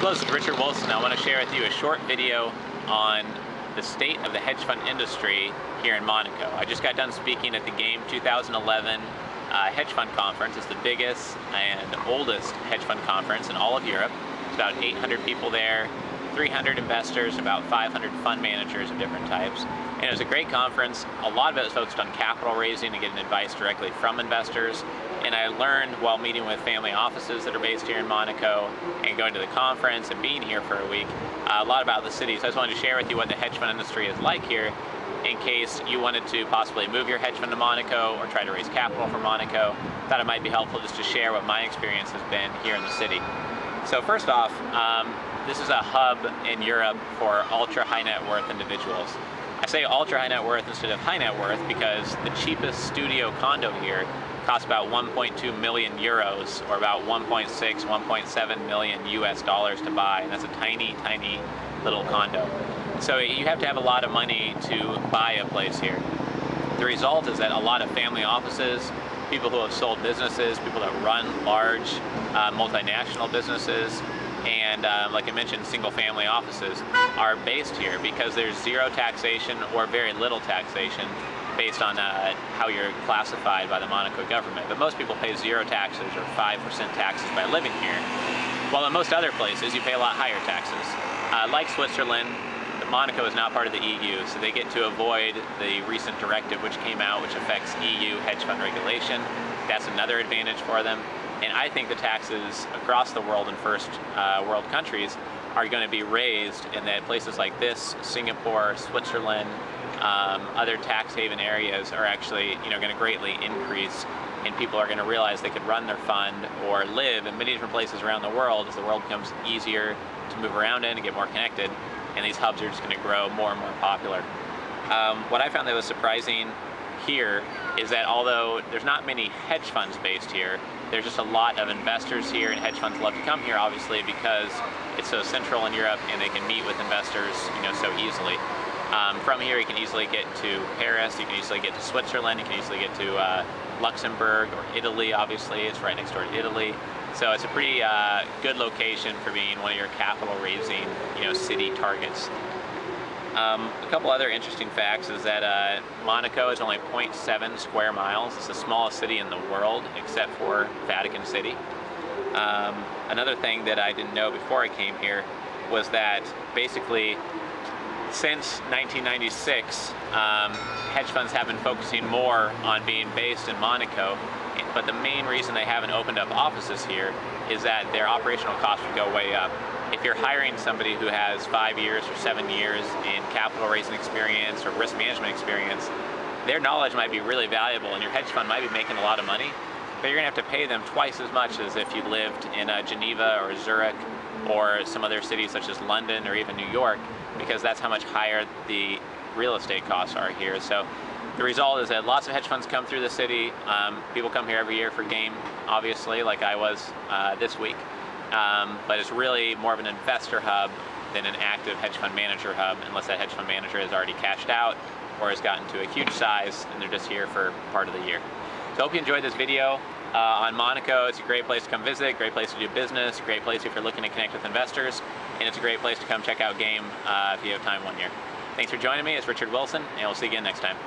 Close with Richard Wilson. I want to share with you a short video on the state of the hedge fund industry here in Monaco. I just got done speaking at the GAME 2011 hedge fund conference. It's the biggest and oldest hedge fund conference in all of Europe. It's about 800 people there, 300 investors, about 500 fund managers of different types. And it was a great conference. A lot of it was focused on capital raising and getting advice directly from investors. And I learned while meeting with family offices that are based here in Monaco and going to the conference and being here for a week, a lot about the city. So I just wanted to share with you what the hedge fund industry is like here in case you wanted to possibly move your hedge fund to Monaco or try to raise capital for Monaco. Thought it might be helpful just to share what my experience has been here in the city. So first off, this is a hub in Europe for ultra high net worth individuals. I say ultra high net worth instead of high net worth because the cheapest studio condo here costs about 1.2 million euros or about 1.6, 1.7 million US dollars to buy, and that's a tiny, tiny little condo. So you have to have a lot of money to buy a place here. The result is that a lot of family offices, people who have sold businesses, people that run large multinational businesses, and like I mentioned, single family offices are based here because there's zero taxation or very little taxation based on how you're classified by the Monaco government. But most people pay zero taxes or 5% taxes by living here, while in most other places you pay a lot higher taxes. Like Switzerland, Monaco is not part of the EU, so they get to avoid the recent directive which came out which affects EU hedge fund regulation. That's another advantage for them. And I think the taxes across the world in first world countries are going to be raised, and that places like this, Singapore, Switzerland, other tax haven areas are actually going to greatly increase, and people are going to realize they could run their fund or live in many different places around the world as the world becomes easier to move around in and get more connected, and these hubs are just going to grow more and more popular. What I found that was surprising here is that although there's not many hedge funds based here, there's just a lot of investors here, and hedge funds love to come here obviously because it's so central in Europe and they can meet with investors so easily. From here you can easily get to Paris, you can easily get to Switzerland, you can easily get to Luxembourg or Italy. Obviously it's right next door to Italy. So it's a pretty good location for being one of your capital raising city targets. A couple other interesting facts is that Monaco is only 0.7 square miles. It's the smallest city in the world except for Vatican City. Another thing that I didn't know before I came here was that basically since 1996, hedge funds have been focusing more on being based in Monaco, but the main reason they haven't opened up offices here is that their operational costs would go way up. If you're hiring somebody who has 5 years or 7 years in capital raising experience or risk management experience, their knowledge might be really valuable and your hedge fund might be making a lot of money, but you're going to have to pay them twice as much as if you lived in Geneva or Zurich or some other cities such as London or even New York, because that's how much higher the real estate costs are here. So the result is that lots of hedge funds come through the city. People come here every year for GAME, obviously, like I was this week. But it's really more of an investor hub than an active hedge fund manager hub, unless that hedge fund manager has already cashed out or has gotten to a huge size and they're just here for part of the year. So I hope you enjoyed this video on Monaco. It's a great place to come visit, great place to do business, great place if you're looking to connect with investors, and it's a great place to come check out GAME if you have time one year. Thanks for joining me. It's Richard Wilson, and we'll see you again next time.